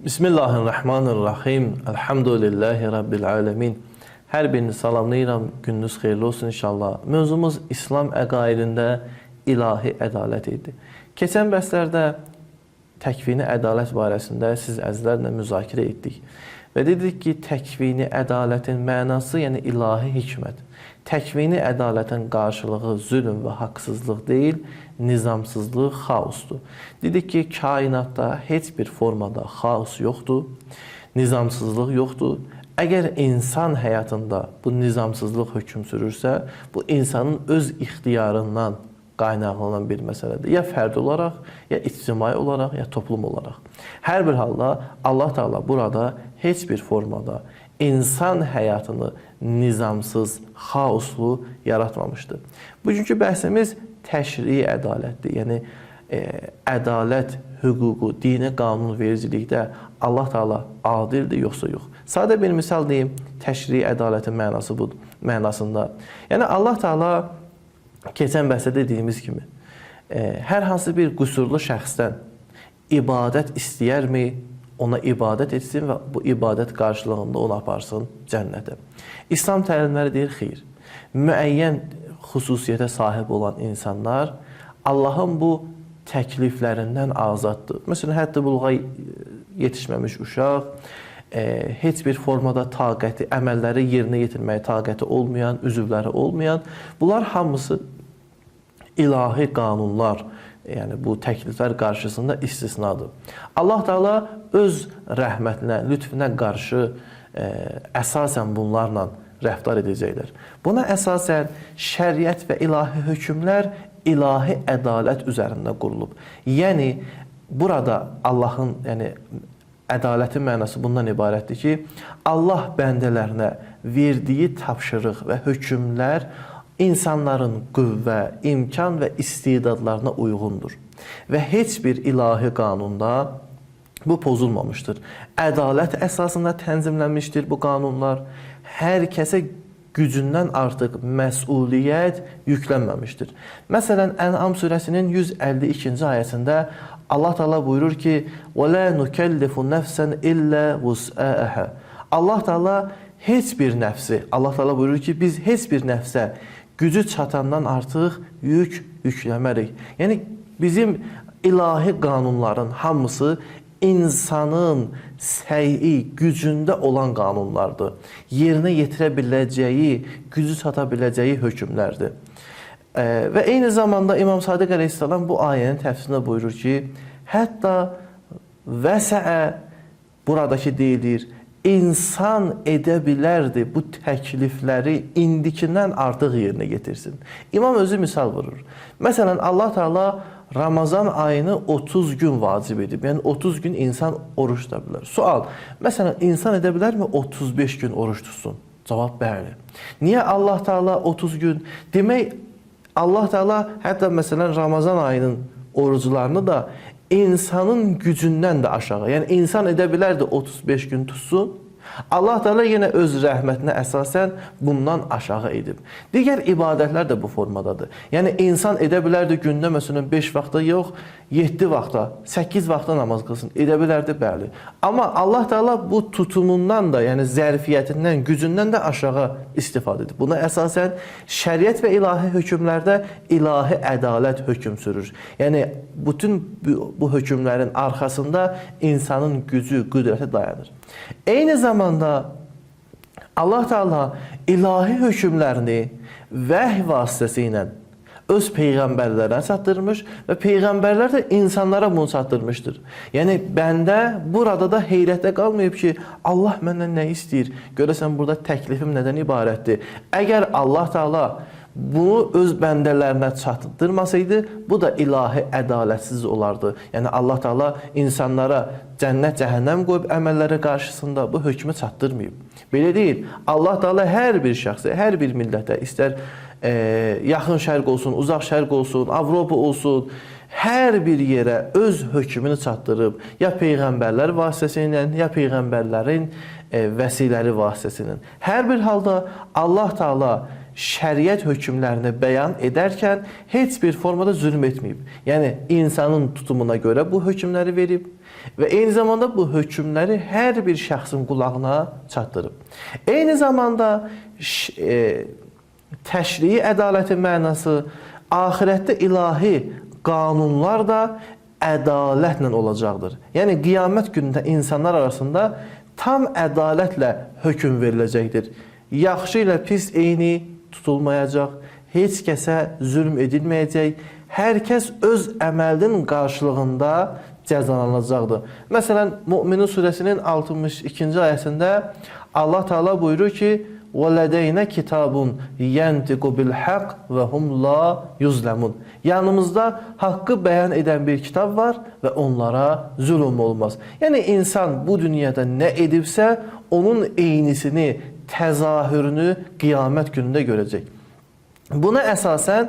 Bismillahirrahmanirrahim. Elhamdülillahi Rabbil alemin. Hər birini salamlayıram. Gününüz xeyirli olsun inşallah. Mövzumuz İslam əqaidində ilahi ədalət idi. Keçən bəslərdə təkvini ədalət barəsində siz əzizlərlə müzakirə etdik. Və dedik ki, təkvini ədalətin mənası, yəni ilahi hikmət. Təkvini ədalətin qarşılığı zülm və haqsızlıq deyil, nizamsızlıq, xaosdur. Dedik ki, kainatda heç bir formada xaos yoxdur, nizamsızlıq yoxdur. Əgər insan həyatında bu nizamsızlıq hökm sürürsə, bu insanın öz ixtiyarından qaynaqlanan bir məsələdir. Ya fərd olaraq, ya ictimai olaraq, ya toplum olaraq. Hər bir halda Allah Teala burada heç bir formada insan həyatını nizamsız, xaoslu yaratmamışdır. Bugünkü bəhsimiz təşrii ədalətdir. Yəni, ədalət, hüququ, dini qanunvericilikdə Allah Teala adildir, yoxsa yox. Sadə bir misal deyim, təşrii ədalətin mənası budur, mənasında. Yəni, Allah Teala keçən bəhsdə dediyimiz kimi, hər hansı bir qüsurlu şəxsdən ibadət istəyərmi, ona ibadət etsin və bu ibadət qarşılığında onu aparsın cənnətə. İslam təlimləri deyir, xeyr. Müəyyən xüsusiyyətə sahib olan insanlar Allahın bu təkliflərindən azaddır. Məsələn, hətta buluğa yetişməmiş uşaq, heç bir formada taqəti, əməlləri yerinə yetirməyə taqəti olmayan, üzvləri olmayan, bunlar hamısı ilahi qanunlar, yəni bu təkliflər qarşısında istisnadır. Allah Teala öz rəhmətinə, lütfüne qarşı əsasən bunlarla rəftar edəcəklər. Buna əsasən şəriət və ilahi hökmlər ilahi ədalət üzərində qurulub. Yəni, burada Allahın, ədalətin mənası bundan ibarətdir ki, Allah bəndələrinə verdiyi tapşırıq və hökmlər insanların qüvvə, imkan və istedadlarına uyğundur. Və heç bir ilahi qanunda bu pozulmamışdır. Ədalət əsasında tənzimlənmişdir bu qanunlar. Hər kəsə gücündən artıq məsuliyyət yüklənməmişdir. Məsələn, Ən'am surəsinin 152-ci ayəsində Allah Teala buyurur ki, وَلَا نُكَلِّفُ نَفْسًا إِلَّا وُسْأَهَا. Allah Teala heç bir nəfsi, Allah Teala buyurur ki, biz heç bir nəfsə gücü çatandan artıq yükləmərik. Yəni, bizim ilahi qanunların hamısı insanın səyi, gücündə olan qanunlardır. Yerinə yetirə biləcəyi, gücü çata biləcəyi hökmlərdir. Və eyni zamanda İmam Sadiq əleyhissalam bu ayənin təfsirində buyurur ki, hətta vəsəə buradakı deyilir, insan edə bilərdi bu təklifləri indikindən artıq yerinə getirsin. İmam özü misal vurur. Məsələn, Allah Teala Ramazan ayını 30 gün vacib edib. Yəni, 30 gün insan oruç tuta bilər. Sual, məsələn, insan edə bilərmi 35 gün oruç tutsun? Cavab, bəli. Niyə Allah Teala 30 gün? Demək, Allah Teala hətta məsələn Ramazan ayının orucularını da insanın gücündən də aşağı. Yəni, insan edə bilərdi 35 gün tutsun. Allah Teala yenə öz rəhmətinə əsasən bundan aşağı edib. Digər ibadətlər də bu formadadır. Yəni, insan edə bilərdi gündə, məsələn, 5 vaxtda yox, 7 vaxtda, 8 vaxtda namaz qılsın. Edə bilərdi, bəli. Amma Allah Teala bu tutumundan da, yəni zərfiyyətindən, gücündən də aşağı istifadə edib. Buna əsasən şəriət və ilahi hökmlərdə ilahi ədalət hökm sürür. Yəni, bütün bu hökmlərin arxasında insanın gücü, qüdrəti dayanır. Eyni zamanda Allah Teala ilahi hökmlərini vəhy vasitəsilə öz peyğəmbərlərə çatdırmış və peyğəmbərlər də insanlara bunu çatdırmışdır. Yəni, bəndə burada da heyrətdə qalmayıb ki, Allah məndən nə istəyir? Görəsən, burada təklifim nədən ibarətdir? Əgər Allah Teala bunu öz bəndələrinə çatdırmasaydı, bu da ilahi ədalətsiz olardı. Yəni, Allah Teala insanlara cənnət, cəhənnəm qoyub əməlləri qarşısında bu hökmü çatdırmayıb. Belə deyil, Allah Teala hər bir şəxsə, hər bir millətə, istər yaxın şərq olsun, uzaq şərq olsun, Avropa olsun, hər bir yerə öz hökmünü çatdırıb, ya peyğəmbərlər vasitəsilə, ya peyğəmbərlərin vəsiləri vasitəsilə. Hər bir halda Allah Teala şəriət hökmlərini bəyan edərkən heç bir formada zülm etməyib. Yəni insanın tutumuna görə bu hökmləri verib və eyni zamanda bu hökmləri hər bir şəxsin qulağına çatdırıb. Eyni zamanda təşrii ədalətin mənası axirətdə ilahi qanunlar da ədalətlə olacaqdır. Yəni qiyamət günündə insanlar arasında tam ədalətlə hökm veriləcəkdir. Yaxşı ilə pis eyni tutulmayacaq, heç kəsə zülm edilməyəcək, hər kəs öz əməlinin qarşılığında cəzalanacaqdır. Məsələn, Mü'minun surəsinin 62-ci ayəsində Allah Teala buyurur ki, وَلَدَيْنَ كِتَابٌ يَنْتِقُ بِالْحَقِّ وَهُمْ لَا يُظْلَمُونَ. Yanımızda haqqı bəyan edən bir kitab var və onlara zülm olmaz. Yəni insan bu dünyada nə edibsə, onun eynisini, təzahürünü qiyamət günündə görəcək. Buna əsasən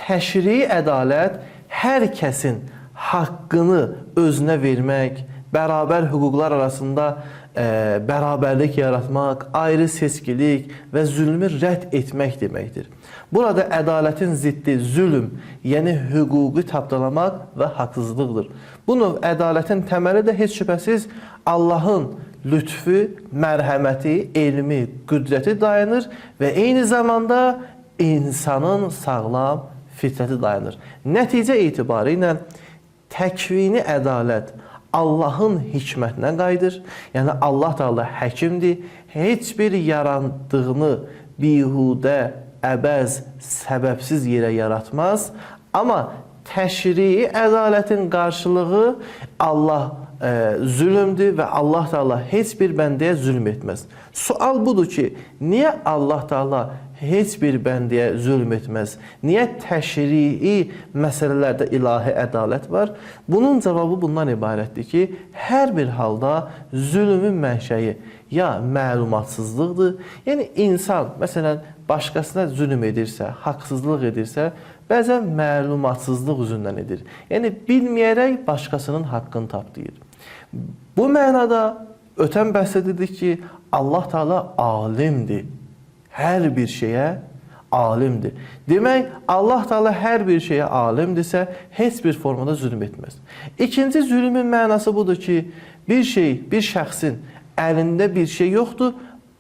təşrii ədalət hər kəsin haqqını özünə vermək, bərabər hüquqlar arasında bərabərlik yaratmaq, ayrı seçkilik və zülmü rədd etmək deməkdir. Burada ədalətin ziddi zülm, yəni hüquqi tapdalamaq və haqsızlıqdır. Bu növ ədalətin təməli də heç şübhəsiz Allahın lütfü, mərhəməti, elmi, qüdrəti dayanır və eyni zamanda insanın sağlam fitrəti dayanır. Nəticə etibarı ilə təkvini ədalət Allahın hikmətinə qayıdır. Yəni Allah Teala həkimdir. Heç bir yarandığını bihudə, əbəz, səbəbsiz yerə yaratmaz. Amma təşrii ədalətin qarşılığı Allah zülmdür və Allah Teala heç bir bəndəyə zülm etməz. Sual budur ki, niyə Allah Teala heç bir bəndəyə zülm etməz? Niyə təşrii məsələlərdə ilahi ədalət var? Bunun cavabı bundan ibarətdir ki, hər bir halda zülmün mənşəyi ya məlumatsızlıqdır. Yəni insan, məsələn, başqasına zülm edirsə, haqsızlıq edirsə, bəzən məlumatsızlıq üzündən edir. Yəni bilməyərək başqasının haqqını tapdıyır. Bu mənada ötən bəhs edildik ki, Allah Teala alimdir. Hər bir şeyə alimdir. Demək, Allah Teala hər bir şeyə alimdirsə, heç bir formada zülm etməz. İkinci zülmün mənası budur ki, bir şəxsin əlində bir şey yoxdur,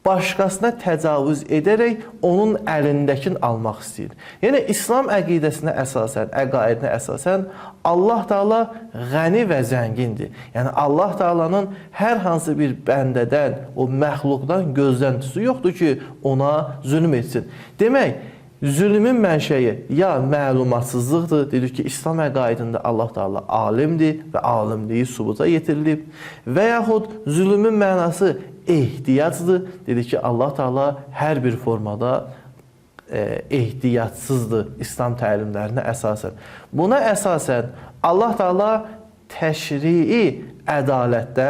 başqasına təcavüz edərək onun əlindəkini almaq istəyir. Yəni, İslam əqidəsinə əsasən, əqaidinə əsasən Allah Teala qəni və zəngindir. Yəni, Allah Teala'nın hər hansı bir bəndədən, o məxluqdan gözləntisi yoxdur ki, ona zülm etsin. Demək, zülmün mənşəyi ya məlumatsızlıqdır, dedik ki, İslam əqaidində Allah Teala alimdir və alimliyi sübuta yetirilib və yaxud zülmün mənası ehtiyacdır, dedik ki, Allah Teala hər bir formada ehtiyacsızdır İslam təlimlərinə əsasən. Buna əsasən Allah Teala təşrii ədalətdə,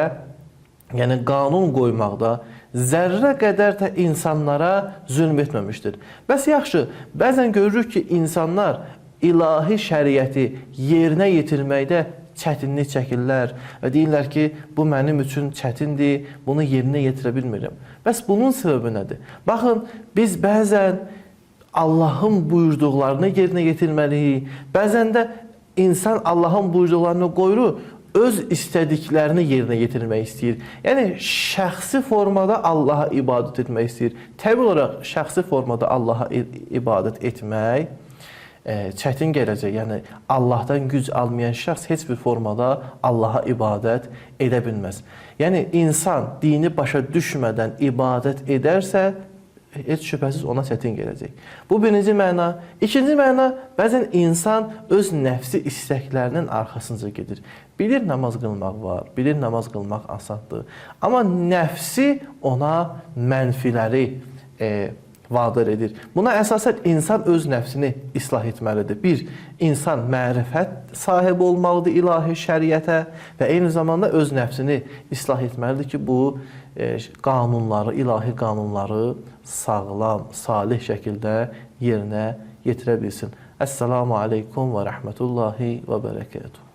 yəni qanun qoymaqda zərrə qədər də insanlara zülm etməmişdir. Bəs yaxşı, bəzən görürük ki, insanlar ilahi şəriəti yerinə yetirməkdə çətinlik çəkirlər və deyirlər ki, bu mənim üçün çətindir, bunu yerinə yetirə bilmirəm. Bəs bunun səbəbi nədir? Baxın, biz bəzən Allahın buyurduqlarını yerinə yetirməliyik. Bəzən də insan Allahın buyurduqlarını qoyur, öz istədiklərini yerinə yetirmək istəyir. Yəni, şəxsi formada Allaha ibadət etmək istəyir. Təbii olaraq, şəxsi formada Allaha ibadət etmək çətin gələcək. Yəni, Allahdan güc almayan şəxs heç bir formada Allaha ibadət edə bilməz. Yəni, insan dini başa düşmədən ibadət edərsə, heç şübhəsiz ona çətin gələcək. Bu birinci məna. İkinci məna, bəzən insan öz nəfsi istəklərinin arxasınca gedir. Bilir namaz qılmaq var, bilir namaz qılmaq asandır. Amma nəfsi ona mənfiləri vadir edir. Buna əsasən insan öz nəfsini islah etməlidir. Bir, insan mərifət sahibi olmalıdır ilahi şəriətə və eyni zamanda öz nəfsini islah etməlidir ki, bu qanunları, ilahi qanunları sağlam, salih şəkildə yerinə yetirə bilsin. Əssalamu aleykum və rəhmətullahi və bərəkətuhu.